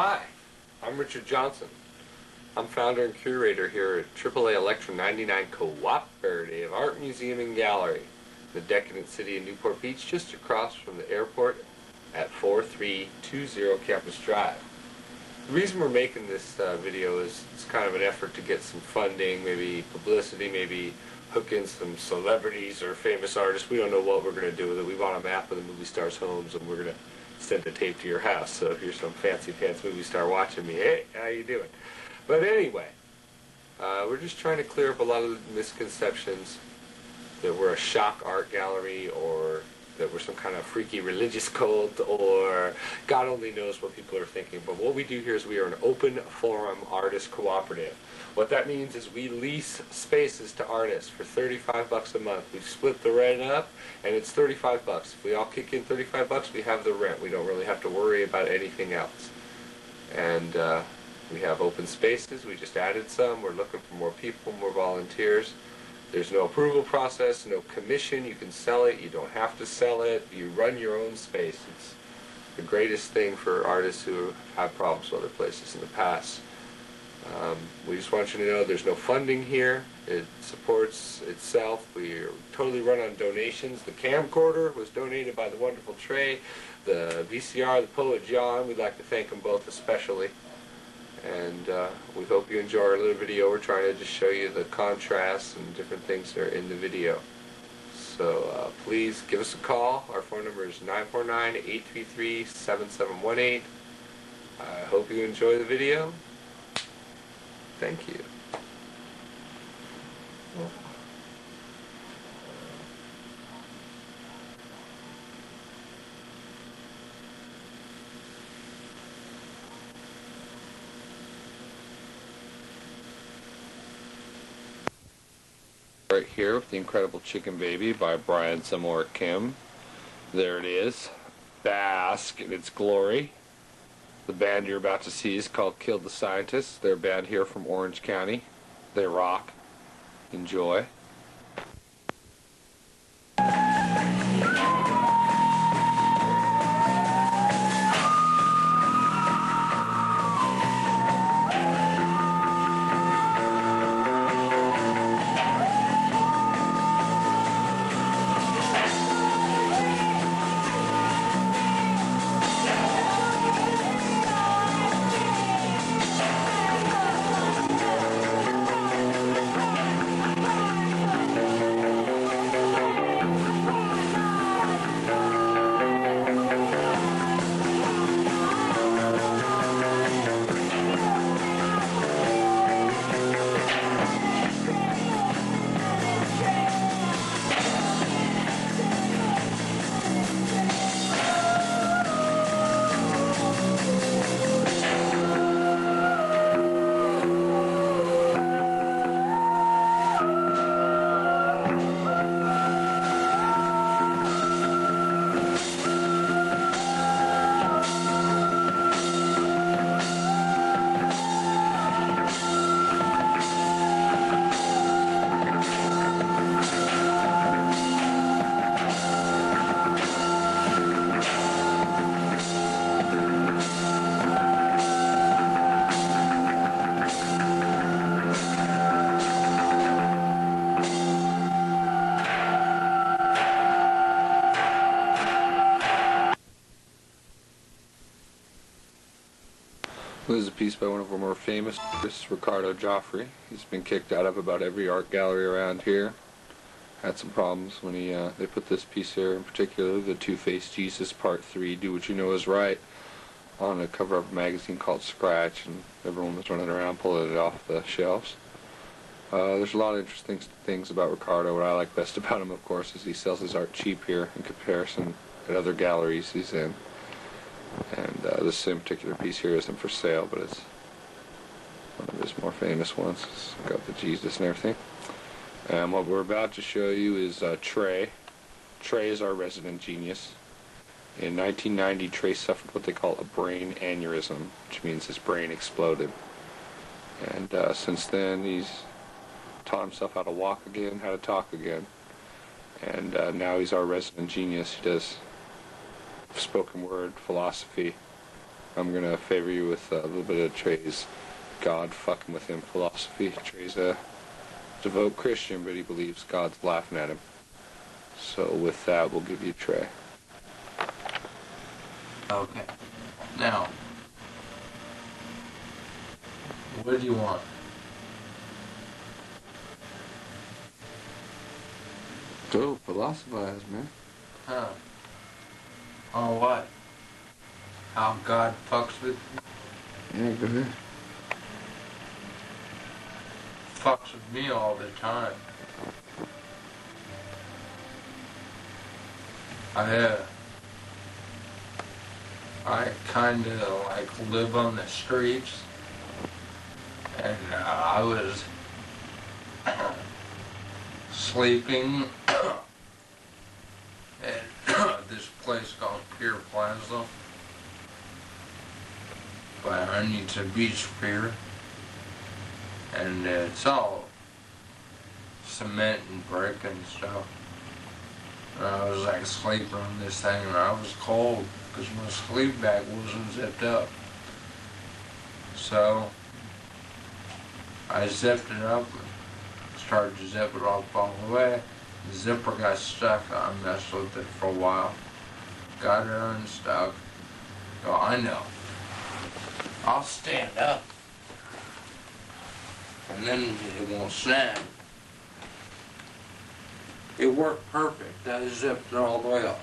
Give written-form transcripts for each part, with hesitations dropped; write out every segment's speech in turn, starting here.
Hi, I'm Richard Johnson. I'm founder and curator here at AAA Electra 99 Cooperative Art Museum and Gallery, the decadent city of Newport Beach, just across from the airport at 4320 Campus Drive. The reason we're making this video is it's kind of an effort to get some funding, maybe publicity, maybe hook in some celebrities or famous artists. We don't know what we're going to do with it. We want a map of the movie stars' homes, and we're going to send the tape to your house. So if you're some fancy pants movie star watching me, hey, how you doing? But anyway, we're just trying to clear up a lot of the misconceptions that we're a shock art gallery, or that we're some kind of freaky religious cult, or God only knows what people are thinking. But what we do here is we are an open forum artist cooperative. What that means is we lease spaces to artists for $35 a month. We've split the rent up, and it's $35. If we all kick in $35, we have the rent. We don't really have to worry about anything else. And we have open spaces. We just added some. We're looking for more people, more volunteers. There's no approval process, no commission. You can sell it. You don't have to sell it. You run your own space. It's the greatest thing for artists who have problems with other places in the past. We just want you to know there's no funding here. It supports itself. We're totally run on donations. The camcorder was donated by the wonderful Trey. The VCR, the poet John. We'd like to thank them both especially. And we hope you enjoy our little video. We're trying to just show you the contrasts and different things that are in the video. So please give us a call. Our phone number is 949-833-7718. I hope you enjoy the video. Thank you. Right here with the Incredible Chicken Baby by Brian Seymour Kim. There it is. Bask in its glory. The band you're about to see is called Kill the Scientists. They're a band here from Orange County. They rock. Enjoy. This is a piece by one of our more famous artists, Ricardo Joffrey. He's been kicked out of about every art gallery around here. Had some problems when they put this piece here in particular, the Two-Faced Jesus Part 3, Do What You Know Is Right, on a cover of a magazine called Scratch, and everyone was running around pulling it off the shelves. There's a lot of interesting things about Ricardo. What I like best about him, of course, is he sells his art cheap here in comparison at other galleries he's in. And this same particular piece here isn't for sale, but it's one of his more famous ones. It's got the Jesus and everything. And what we're about to show you is Trey. Trey is our resident genius. In 1990, Trey suffered what they call a brain aneurysm, which means his brain exploded. And since then, he's taught himself how to walk again, how to talk again. And now he's our resident genius. He does spoken word, philosophy, I'm gonna favor you with a little bit of Trey's God fucking with him philosophy. Trey's a devout Christian, but he believes God's laughing at him. So with that, we'll give you Trey. Okay. Now, what do you want? Go philosophize, man. Huh? On what? How God fucks with you? Yeah, go ahead. Fucks with me all the time. I kinda like live on the streets, and I was sleeping at this place called Pier Plaza by Huntington Beach Pier, and it's all cement and brick and stuff. And I was like sleeping on this thing, and I was cold because my sleep bag wasn't zipped up. So I zipped it up and started to zip it off all the way. The zipper got stuck. I messed with it for a while. Got it unstuck. Oh, I know. I'll stand up. And then it won't snap. It worked perfect. I zipped it all the way up.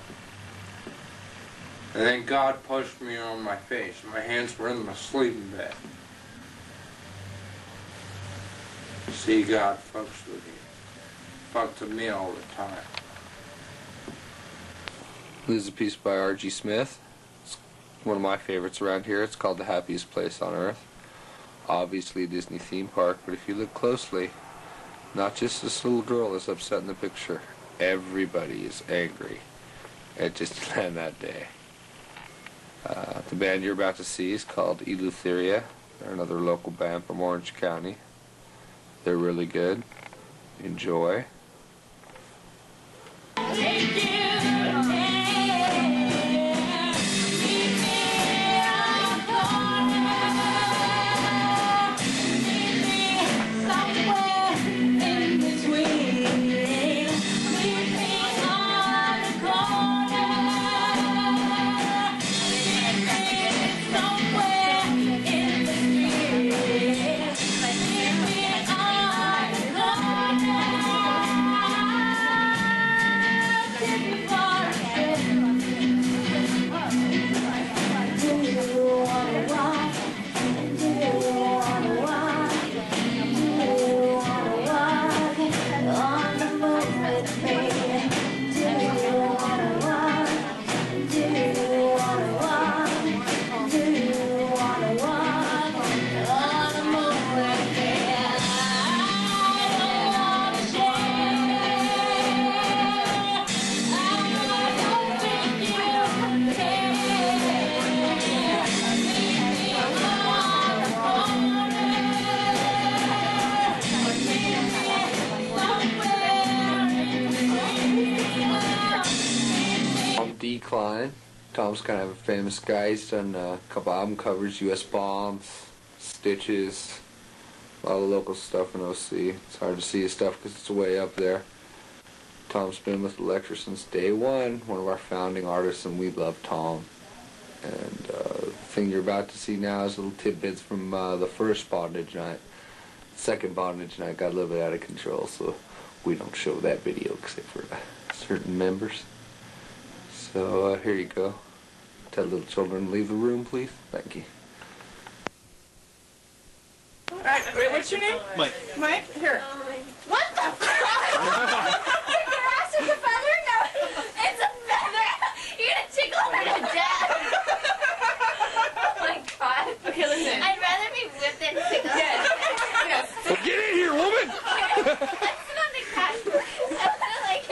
And then God pushed me on my face. My hands were in my sleeping bag. See, God fucks with you. Fucks with me all the time. This is a piece by R.G. Smith. It's one of my favorites around here. It's called The Happiest Place on Earth. Obviously a Disney theme park, but if you look closely, not just this little girl is upset in the picture. Everybody is angry at Disneyland that day. The band you're about to see is called Eleutheria. They're another local band from Orange County. They're really good. Enjoy. Decline. Tom's kind of a famous guy. He's done a couple album covers, US Bombs, Stitches, a lot of local stuff in OC. It's hard to see his stuff because it's way up there. Tom's been with Electra since day one of our founding artists, and we love Tom. And the thing you're about to see now is little tidbits from the first bondage night. Second bondage night got a little bit out of control, so we don't show that video except for certain members. So here you go. Tell little children to leave the room, please. Thank you. Alright, wait, what's your name? Mike. Mike? Here. What the fuck? Your ass is a feather? No, it's a feather. You're gonna tickle her to death. Oh my god. Okay, listen. I'd rather be whipped than tickled. Yes. Well, get in here, woman! Let's sit on the couch. I wanna like...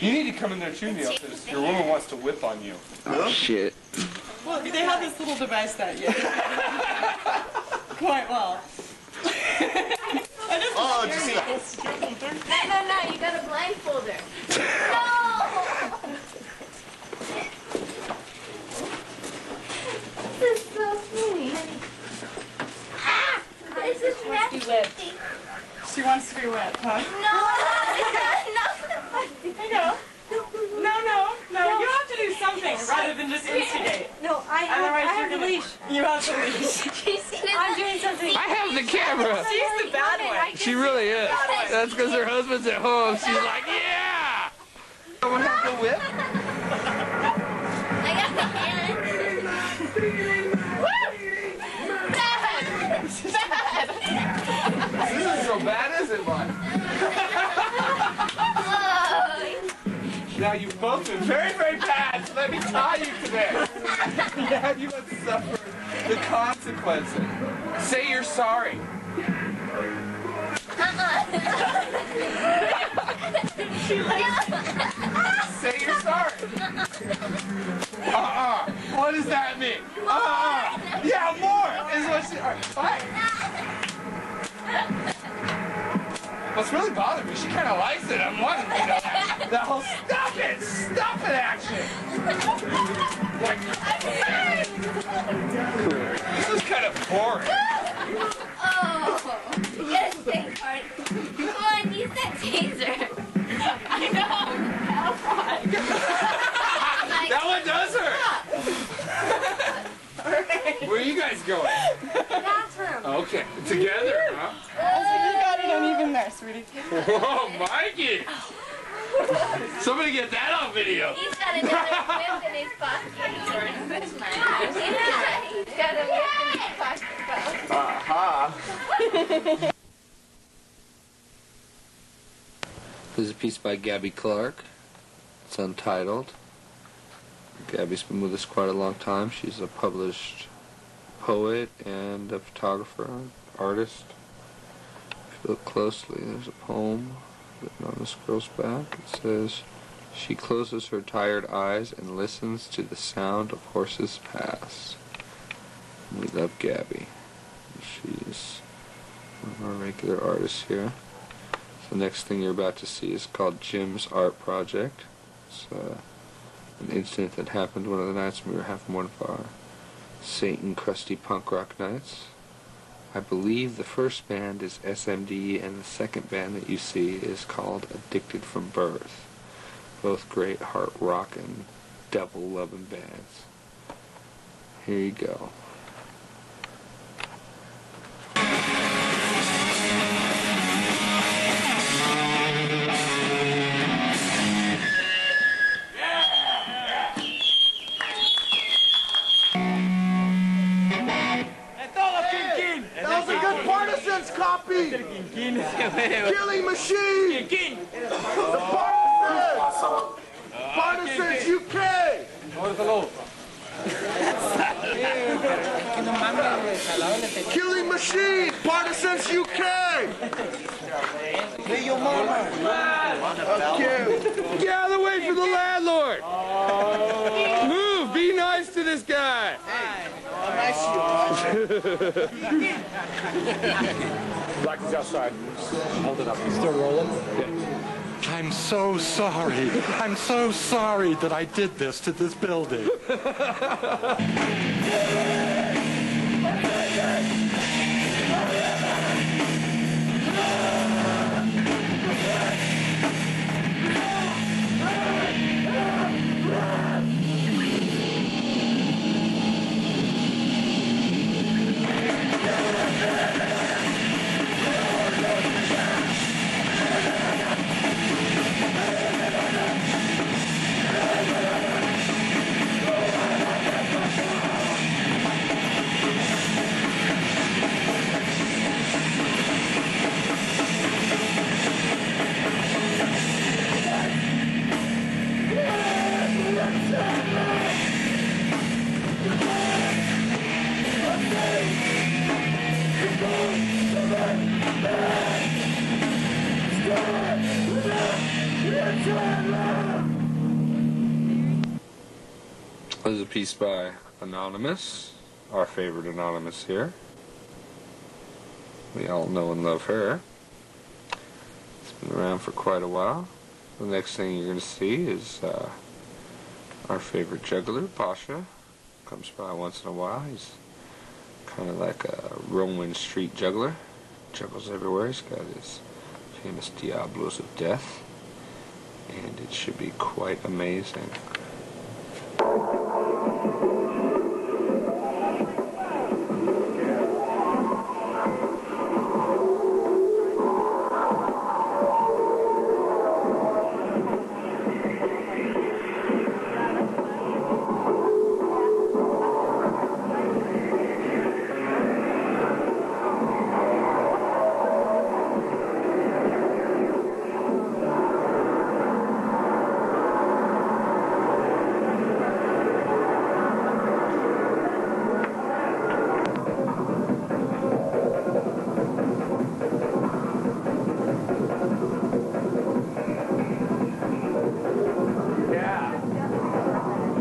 You need to come in there too, Neil, because your woman wants to whip on you. Oh, shit. Well, they have this little device that you quite well. Oh, did you see that? No, you gotta blindfold her. No! This be whipped. She wants to be whipped, huh? I know. No. You have to do something rather than just instigate. No, I have the leash. You have the leash. I'm doing something. I have the camera. She's the bad one. She really is. That's because her husband's at home. She's like, yeah! Someone have the whip? I got the hand. This isn't so bad, is it, Mike? Now you've both been very, very bad, so let me tie you to this. Yeah, you must suffer the consequences. Say you're sorry. Say you're sorry. What does that mean? Yeah, more is what she. What? What's really bothering me, she kind of likes it. I'm wondering, you know, that whole stop it action. Like, this is kind of boring. Oh, yes, thank God. Come on, use that taser. I know. That one does hurt. Where are you guys going? Bathroom. Okay, together, huh? You got it uneven there, sweetie. Whoa, Mikey! Somebody get that on video. He's got another whip in his pocket. He's got a whip in his pocket. Aha. This is a piece by Gabby Clark. It's untitled. Gabby's been with us quite a long time. She's a published poet and a photographer, artist. If you look closely, there's a poem written on this girl's back. It says, "She closes her tired eyes and listens to the sound of horses pass." And we love Gabby. She's one of our regular artists here. The next thing you're about to see is called Jim's Art Project. It's an incident that happened one of the nights when we were having one of our Satan crusty punk rock nights. I believe the first band is SMD and the second band that you see is called Addicted from Birth. Both great heart rock and devil loving bands. Here you go. Copy! Killing machine! The Partisans! Partisans UK! Killing machine! Partisans UK! Okay. Get out of the way for the landlord! Move! Be nice to this guy! Black is outside. Hold it up. You still rolling? Yeah. I'm so sorry. I'm so sorry that I did this to this building. This is a piece by Anonymous, our favorite Anonymous here. We all know and love her. It's been around for quite a while. The next thing you're going to see is our favorite juggler, Pasha. Comes by once in a while. He's kind of like a Roman street juggler. Chuckles everywhere. He's got his famous Diablos of Death, and it should be quite amazing.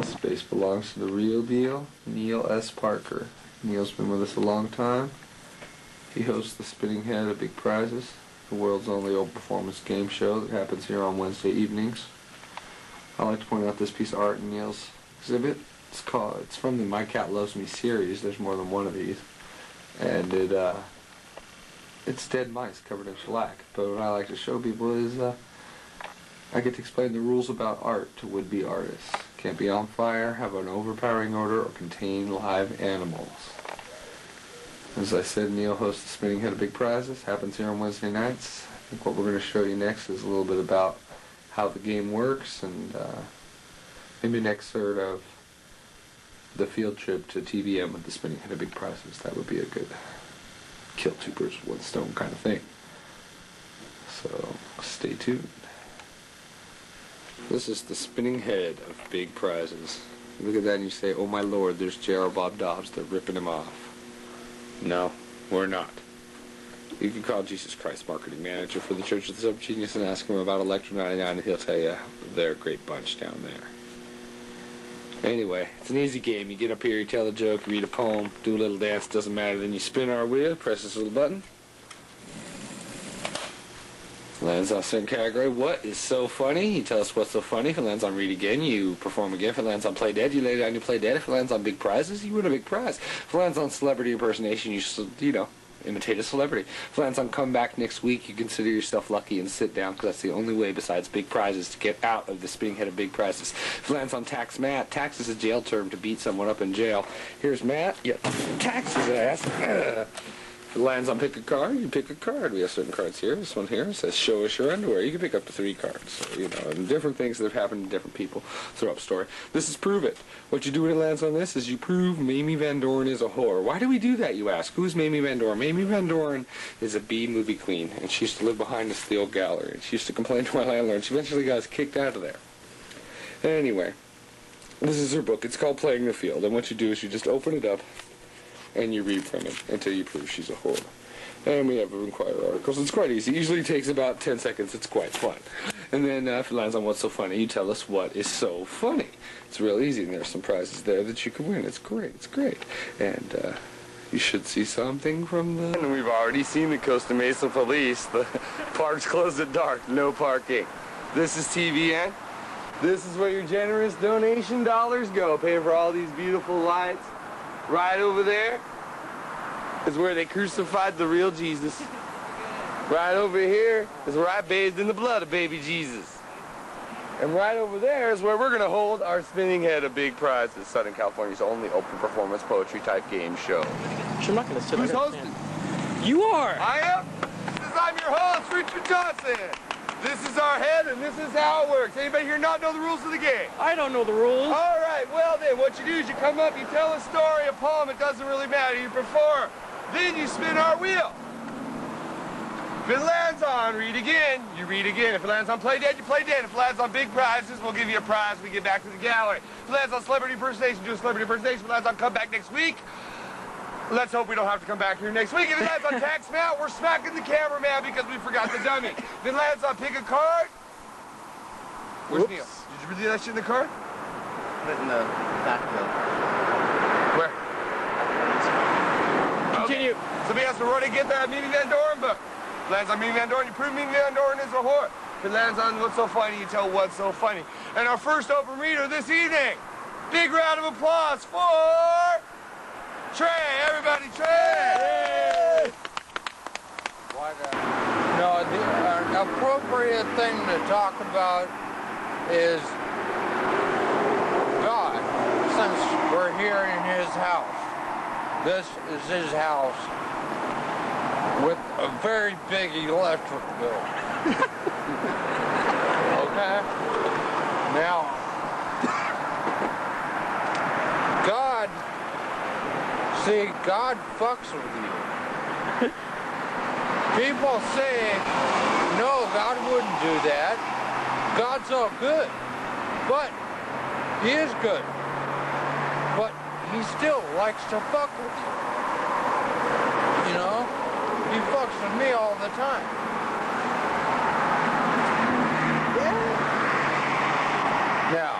Space belongs to the real deal, Neil S. Parker. Neil's been with us a long time. He hosts the Spinning Head of Big Prizes, the world's only open performance game show that happens here on Wednesday evenings. I'd like to point out this piece of art in Neil's exhibit. It's from the My Cat Loves Me series. There's more than one of these. And it's dead mice covered in shellac. But what I like to show people is I get to explain the rules about art to would-be artists. Can't be on fire, have an overpowering odor, or contain live animals. As I said, Neil hosts the Spinning Head of Big Prizes. Happens here on Wednesday nights. I think what we're going to show you next is a little bit about how the game works, and maybe an excerpt of the field trip to TVM with the Spinning Head of Big Prizes. That would be a good kill two birds with one stone kind of thing. So stay tuned. This is the Spinning Head of Big Prizes. You look at that and you say, oh my lord, there's J.R. Bob Dobbs. They're ripping him off. No, we're not. You can call Jesus Christ marketing manager for the Church of the Subgenius and ask him about Electra 99 and he'll tell you they're a great bunch down there. Anyway, it's an easy game. You get up here, you tell a joke, you read a poem, do a little dance, doesn't matter. Then you spin our wheel, press this little button. Lands on a certain category. What is so funny? You tell us what's so funny. If it lands on read again, you perform again. If it lands on play dead, you lay down, you play dead. If it lands on big prizes, you win a big prize. If it lands on celebrity impersonation, you know, imitate a celebrity. If it lands on come back next week, you consider yourself lucky and sit down, because that's the only way besides big prizes to get out of the Spinning Head of Big Prizes. If it lands on tax Matt, tax is a jail term to beat someone up in jail. Here's Matt. Yep, tax his ass. If it lands on pick a card, you pick a card. We have certain cards here. This one here says show us your underwear. You can pick up to 3 cards. So, you know, and different things that have happened to different people throughout the story. This is prove it. What you do when it lands on this is you prove Mamie Van Doren is a whore. Why do we do that, you ask? Who's Mamie Van Doren? Mamie Van Doren is a B-movie queen, and she used to live behind us at the old gallery. And she used to complain to my landlord, and she eventually got us kicked out of there. Anyway, this is her book. It's called Playing the Field, and what you do is you just open it up, and you read from it until you prove she's a whore. And we have Inquirer articles. It's quite easy. It usually takes about 10 seconds. It's quite fun. And then if it lands on what's so funny, you tell us what is so funny. It's real easy, and there's some prizes there that you can win. It's great. It's great. And you should see something from the... And we've already seen the Costa Mesa police. The park's closed at dark. No parking. This is TVN. This is where your generous donation dollars go. Pay for all these beautiful lights. Right over there is where they crucified the real Jesus. Right over here is where I bathed in the blood of baby Jesus. And right over there is where we're going to hold our Spinning Head of Big Prizes, Southern California's only open performance poetry type game show. I'm not going to sit. Who's hosting? You are. I am. I'm your host, Richard Johnson. This is our head, and this is how it works. Anybody here not know the rules of the game? I don't know the rules. All right, well then, what you do is you come up, you tell a story, a poem, it doesn't really matter, you perform. Then you spin our wheel. If it lands on read again, you read again. If it lands on play dead, you play dead. If it lands on big prizes, we'll give you a prize when we get back to the gallery. If it lands on celebrity impersonation, do a celebrity impersonation. If it lands on come back next week, let's hope we don't have to come back here next week. If it lands on tax Matt, we're smacking the cameraman because we forgot the dummy. If it lands on pick a card, where's Neil? Did you do that shit in the car? Put it in the back wheel. Where? Continue. Somebody has to run and get that Mamie Van Doren book. If it lands on Mamie Van Doren, you prove Mamie Van Doren is a whore. If it lands on what's so funny, you tell what's so funny. And our first open reader this evening, big round of applause for Trey. Everybody, Trey! Yay! appropriate thing to talk about is God, since we're here in his house. This is his house with a very big electric bill. Okay? Now, God, see, God fucks with you. People say, no, God wouldn't do that. God's all good. But he is good. But he still likes to fuck with you. You know? He fucks with me all the time. Now,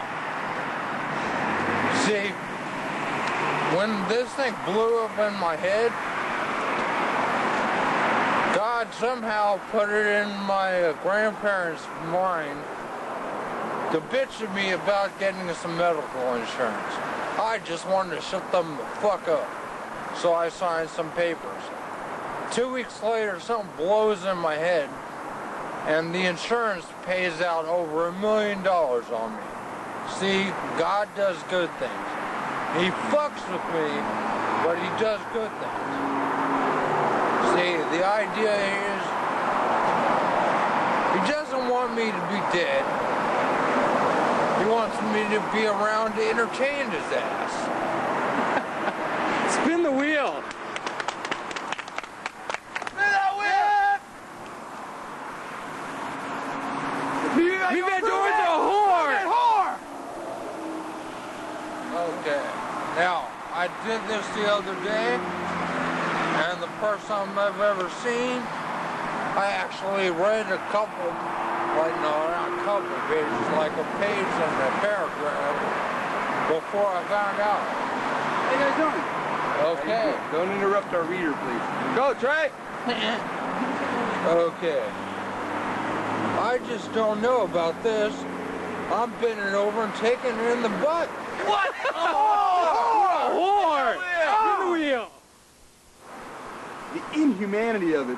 see, when this thing blew up in my head, God somehow put it in my grandparents' mind to bitch at me about getting some medical insurance. I just wanted to shut them the fuck up. So I signed some papers. 2 weeks later, something blows in my head, and the insurance pays out over $1 million on me. See, God does good things. He fucks with me, but he does good things. See, the idea is, he doesn't want me to be dead. He wants me to be around to entertain his ass. Spin the wheel. Spin that wheel! Leave that door to a whore. Okay, now, I did this the other day, and the first time I've ever seen, I actually read a couple, like, no, not a couple pages, like a page and a paragraph before I found out. How you guys doing? Okay. Don't interrupt our reader, please. Go, Trey! Okay. I just don't know about this. I'm bending over and taking it in the butt. What? Whore. Spin the wheel. The inhumanity of it.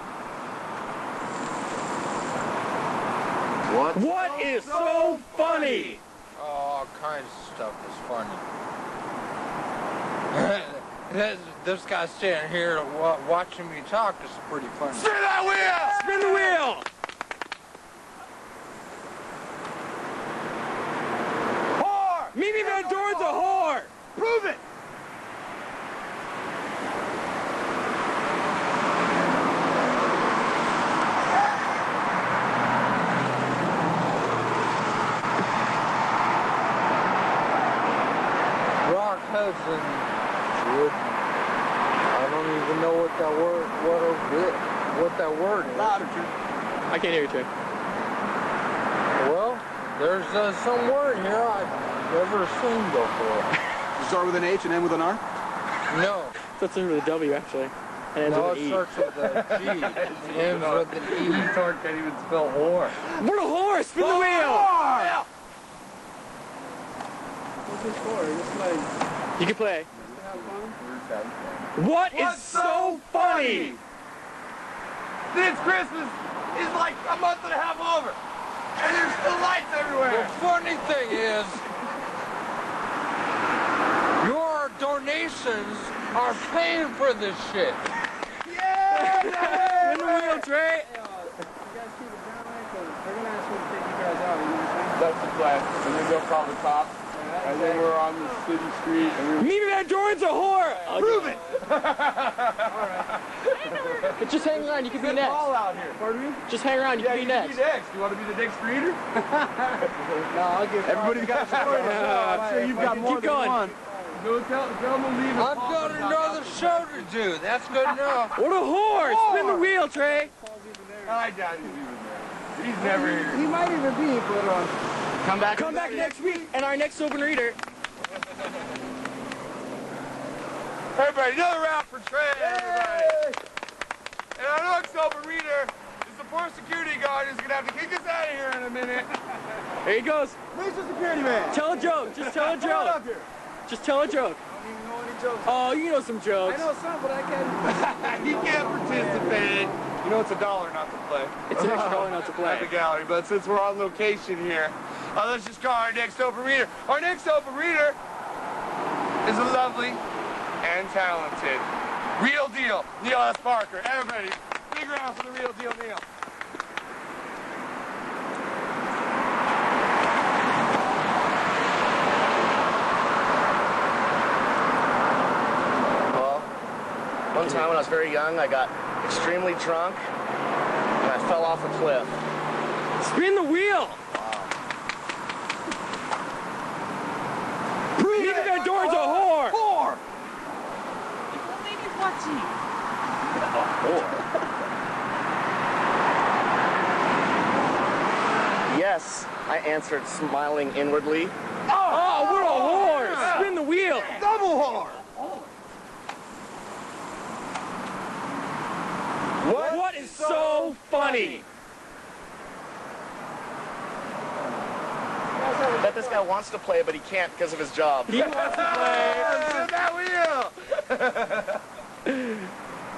What is so funny? All kinds of stuff is funny. This guy standing here watching me talk is pretty funny. Spin that wheel! Spin the wheel. Whore! Mimi Van Doren's a whore. Prove it! Rock Hudson. I don't even know what that word is. Louder, Trey. I can't hear you, Trey. Well, there's some word here I've never seen before. Start with an H and end with an R? No. That starts with a W, actually. And ends No, with it an E. starts with a G. It ends with an E. Can't even spell whore. What a whore. Spin the wheel. What's this for? Just like, You can play. have fun? What is so funny? This Christmas is like a month and a half over, and there's still lights The everywhere. funny thing is, your donations are paying for this shit. Spin the wheel, Trey. You guys keep it down, right? 'Cause they're gonna ask me to take you guys out, you know what I'm saying? That's the plan. And then they'll call the cops, and then we're on the city street, and we're... Mimi Van Doren's a whore. Prove it! But just hang around. You can be next. All out here. Pardon me? Just hang around. You Yeah, can you be can next. be next. You want to be the next reader? No, I'll give everybody's got a story. I'm sure you've got more Keep than going. one. Go tell them to leave. I've got another show to do. That's good enough. What a whore. Spin the wheel, Trey. I doubt he's even there. He's never here. He might even be, but Come back. Come back next week and our next open reader. Everybody, another round for Trey, everybody. And our next open reader is the poor security guard who's going to have to kick us out of here in a minute. There he goes. Mr. Security Man. Tell a joke. Just tell a Come on up joke. here. Just tell a joke. I don't even know any jokes. Oh, you know some I jokes. know some, but I can't. He can't participate. You know it's $1 not to play. It's an extra $1 not to play. At the gallery, but since we're on location here, let's just call our next open reader. Our next open reader is a lovely and talented real deal Neil S. Parker. Everybody, big round for the real deal Neil. Well, one time when I was very young, I got extremely drunk and I fell off a cliff. Spin the wheel! Mimi Van Doren's a whore! Whore! The lady's watching. Yes, I answered, smiling inwardly. Oh, we're a whore! Spin the wheel! Double whore! What is so funny? I bet this guy wants to play, but he can't because of his job. He wants to play. Spin that wheel!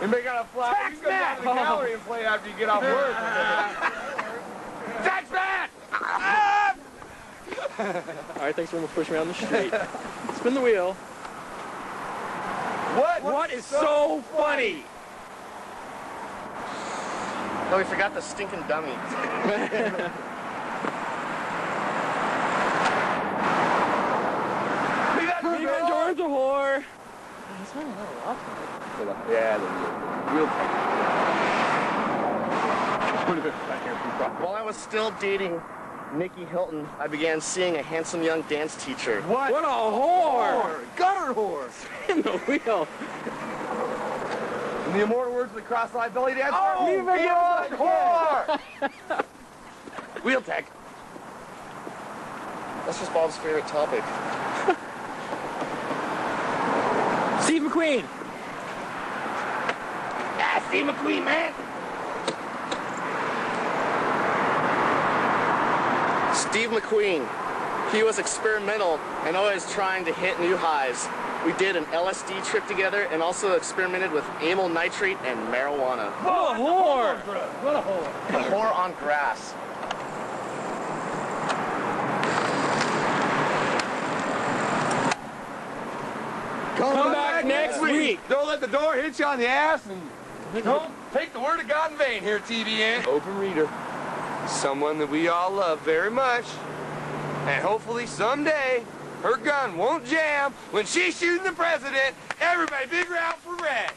Anybody got a flag? You can go down to the gallery and play after you get off work. Tax man! All right, thanks for pushing me on the street. Spin the wheel. What is so funny? No, we forgot the stinking dummy. Mimi Van Doren's a whore. Yeah, the real While I was still dating Nikki Hilton, I began seeing a handsome young dance teacher. What a whore! Gutter whore! Spin the wheel. In the immortal words of the cross-eyed belly dancer, Mimi Van Doren's a whore! Wheel tech. That's just Bob's favorite topic. Steve McQueen. Yeah, Steve McQueen, man! Steve McQueen. He was experimental and always trying to hit new highs. We did an LSD trip together and also experimented with amyl nitrate and marijuana. What a whore! A whore on grass. Come back next week. Don't let the door hit you on the ass and don't take the word of God in vain here, TBN. Open reader. Someone that we all love very much. And hopefully someday her gun won't jam when she's shooting the president. Everybody, big round for Red.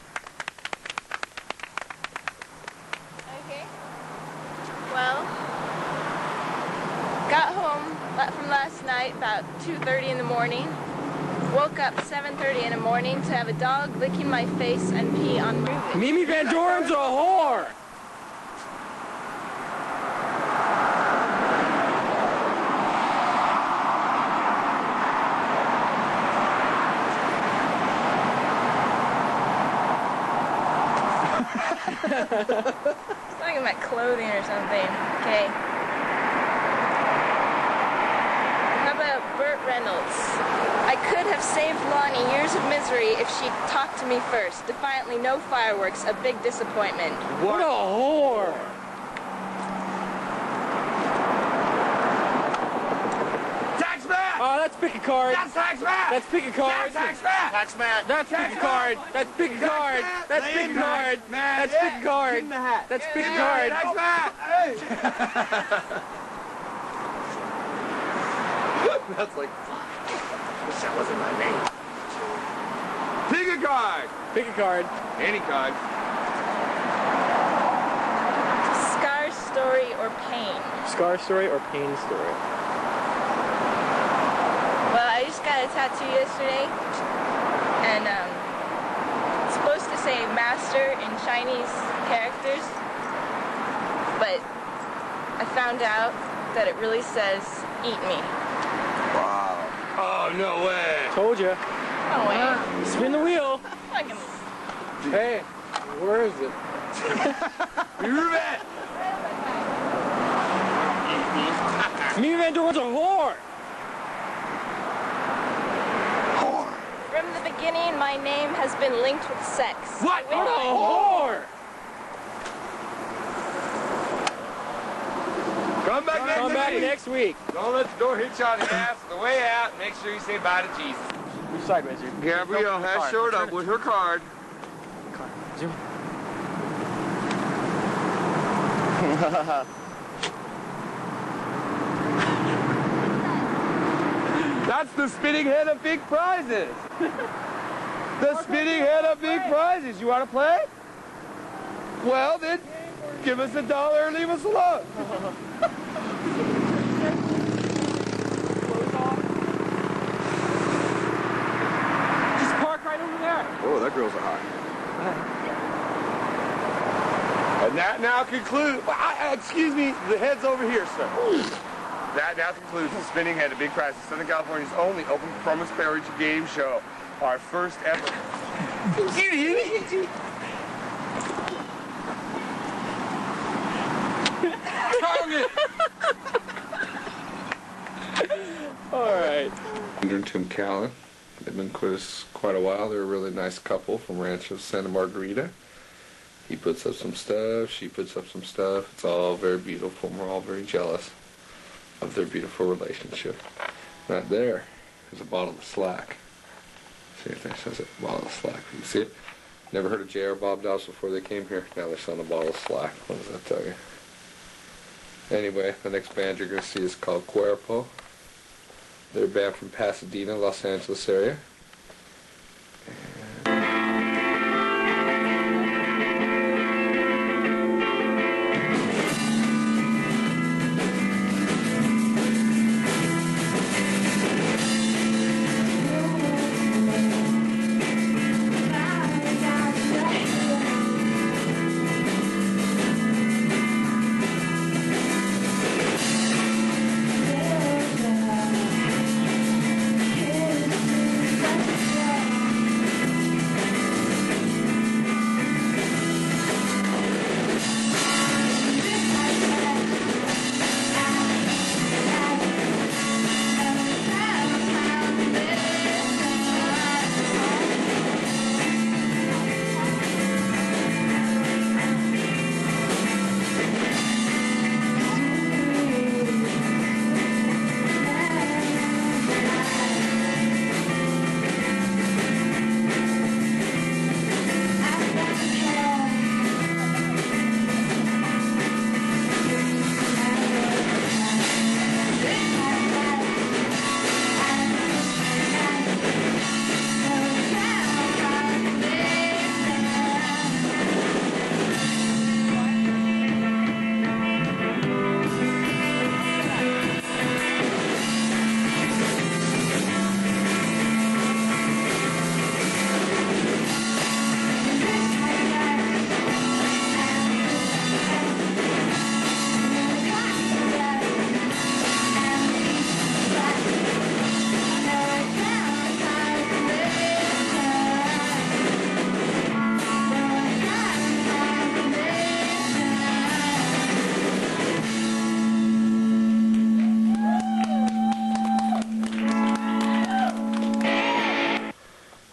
Okay. Well, got home from last night about 2:30 in the morning. Woke up 7:30 in the morning to have a dog licking my face and pee on me. Mimi Van Doren's a whore! Talking about clothing or something. Okay. How about Burt Reynolds? I could have saved Lonnie years of misery if she'd talked to me first. Defiantly, no fireworks, a big disappointment. What a whore! Tax man! Oh, that's pick a card. That's tax man! That's pick a card. That's tax man! Tax man. That's pick a card. That's pick a card. That's pick a card. That's pick a card. That's pick a card. Tax man! That's like, wish that wasn't my name. Pick a card! Pick a card. Any card. Scar story or pain? Scar story or pain story? Well, I just got a tattoo yesterday, and it's supposed to say master in Chinese characters, but I found out that it really says eat me. Wow. Oh, no way. Told you. Oh, wait. Spin the wheel. Fucking Hey, where is it? Prove it! Mimi Van Doren's a whore. From the beginning, my name has been linked with sex. What? What a whore! back next week. Don't let the door hit you on the ass on the way out. Make sure you say bye to Jesus. Move sideways here. Gabrielle has showed up with her card. Zoom. That's the spinning head of big prizes. The spinning head of big prizes. You want to play? Well, then, give us $1 or leave us alone. Just park right over there. Oh, that girl's a hot. And that now concludes, excuse me, the head's over here, sir. That now concludes the spinning head of big prizes, Southern California's only open performance beverage game show. Our first ever. All right. Andrew and Tim Callan. They've been with us quite a while. They're a really nice couple from Rancho Santa Margarita. He puts up some stuff, she puts up some stuff. It's all very beautiful, and we're all very jealous of their beautiful relationship. Right there is a bottle of Slack. See if that says it, bottle of Slack. You see it? Never heard of J.R. Bob Dobbs before they came here. Now they're selling a bottle of Slack. What does that tell you? Anyway, the next band you're going to see is called Cuerpo. They're a band from Pasadena, Los Angeles area.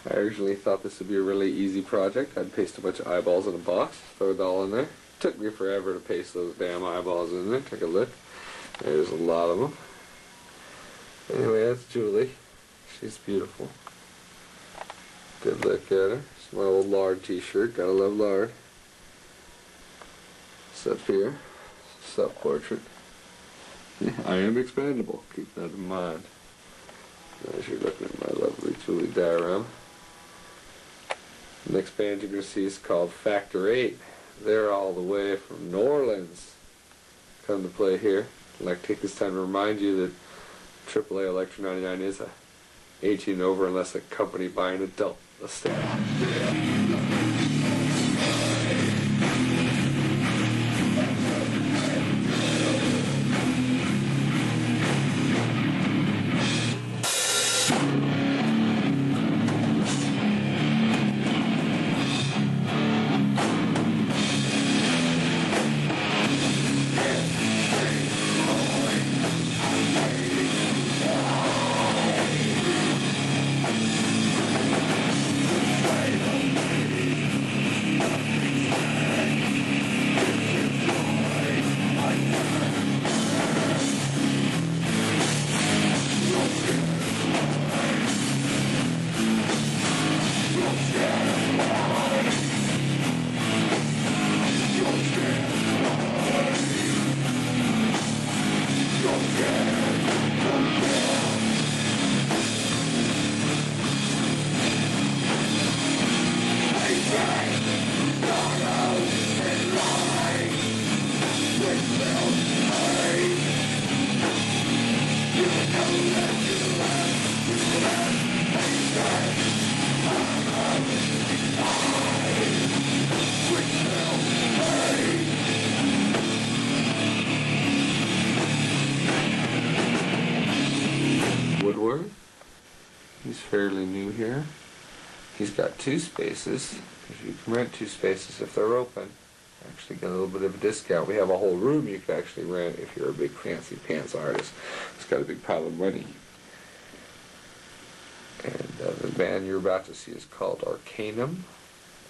I originally thought this would be a really easy project. I'd paste a bunch of eyeballs in a box, throw it all in there. Took me forever to paste those damn eyeballs in there. Take a look. There's a lot of them. Anyway, that's Julie. She's beautiful. Good look at her. It's my old Lard t-shirt. Gotta love Lard. It's up here. Self-portrait. Yeah, I am expandable. Keep that in mind. As you're looking at my lovely Julie diorama. The next band you're going to see is called Factor 8. They're all the way from New Orleans. Come to play here. I'd like to take this time to remind you that AAA Electra 99 is a 18 and over unless accompanied by an adult. Let's stay. door. He's fairly new here. He's got 2 spaces, because you can rent 2 spaces if they're open. Actually get a little bit of a discount. We have a whole room you can actually rent if you're a big fancy pants artist. It's got a big pile of money. And the band you're about to see is called Arcanum.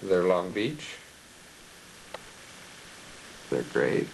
They're Long Beach. They're great.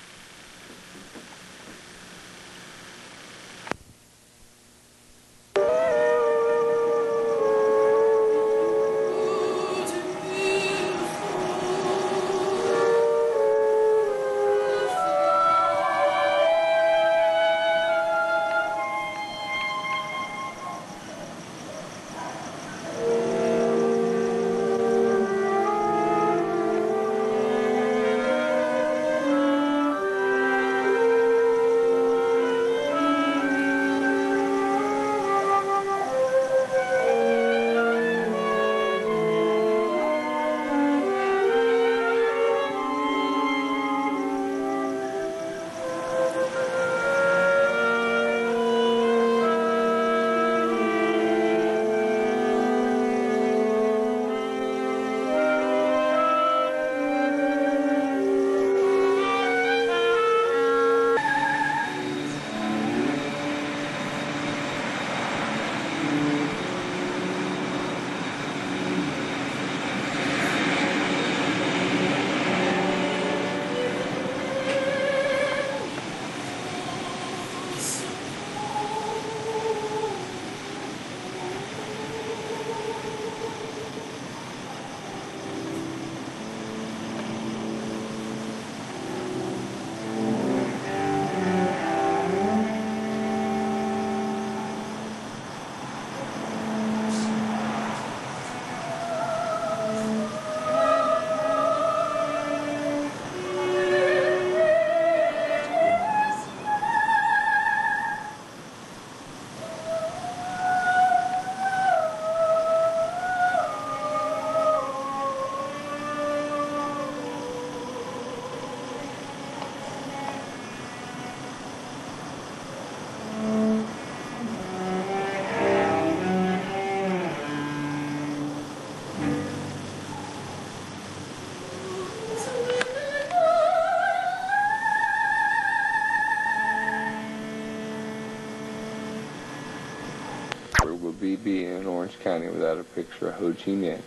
Would be in Orange County without a picture of Ho Chi Minh.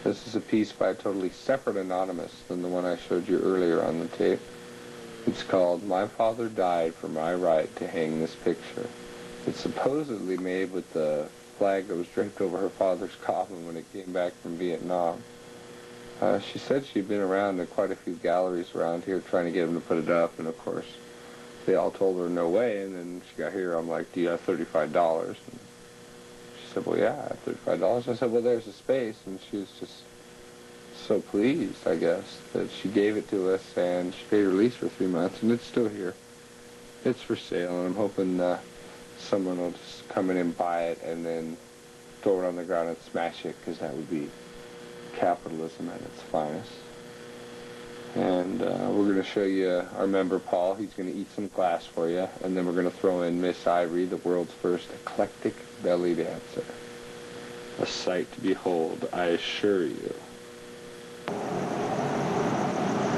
This is a piece by a totally separate anonymous than the one I showed you earlier on the tape. It's called My Father Died for My Right to Hang This Picture. It's supposedly made with the flag that was draped over her father's coffin when it came back from Vietnam. She said she'd been around to quite a few galleries around here trying to get them to put it up, and of course they all told her no way, and then she got here. I'm like, do you have $35? And she said, well, yeah, I have $35. I said, well, there's a space, and she was just so pleased, I guess, that she gave it to us, and she paid her lease for 3 months, and it's still here. It's for sale, and I'm hoping someone will just come in and buy it and then throw it on the ground and smash it, because that would be capitalism at its finest. And we're going to show you our member Paul. He's going to eat some glass for you, and then we're going to throw in Miss Ivory, the world's first eclectic belly dancer. A sight to behold, I assure you.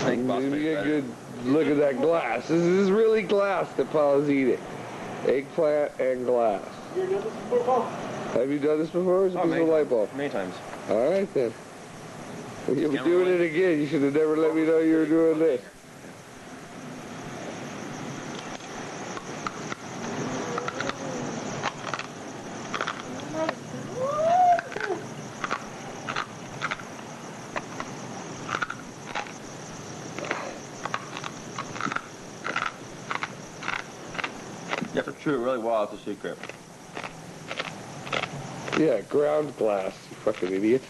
Let me get a good look at that glass. This is really glass that Paul's eating. Eggplant and glass. You done this before, Paul? Have you done this before? It's a piece of light bulb. Many times. All right, then. Well, you'll be doing it again. You should have never let me know you were doing this. You have to chew it really well, that's a secret. Yeah, ground glass, you fucking idiot.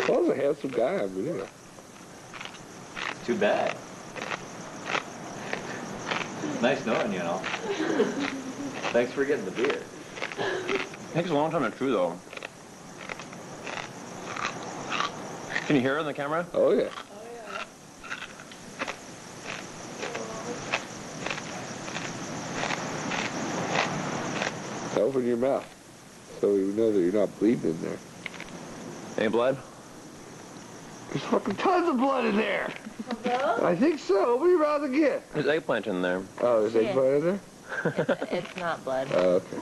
Paul's a handsome guy, I mean, you know. Too bad. Nice knowing you, know. Thanks for getting the beer. It takes a long time to chew, though. Can you hear it on the camera? Oh, yeah. open your mouth so we know that you're not bleeding in there. Any blood? There's fucking tons of blood in there. Hello? I think so. Open your mouth again. There's eggplant in there. Oh, there's eggplant in there? It's not blood. Oh, okay.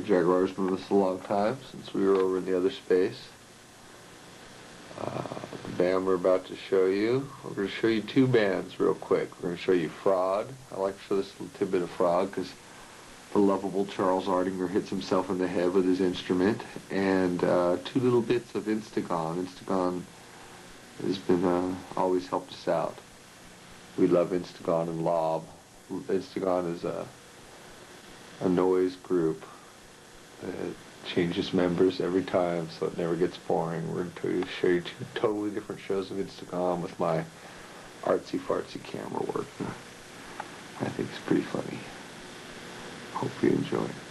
Jaguar's been with us a long time, since we were over in the other space. The band we're about to show you, we're going to show you two bands real quick. We're going to show you Fraud. I like to show this little tidbit of Fraud because the lovable Charles Ardinger hits himself in the head with his instrument, and two little bits of Instagon. Instagon has been always helped us out. We love Instagon and Lob. Instagon is a noise group that changes members every time, so it never gets boring. We're going to show you two totally different shows of Instagram with my artsy-fartsy camera work. I think it's pretty funny. Hope you enjoy it.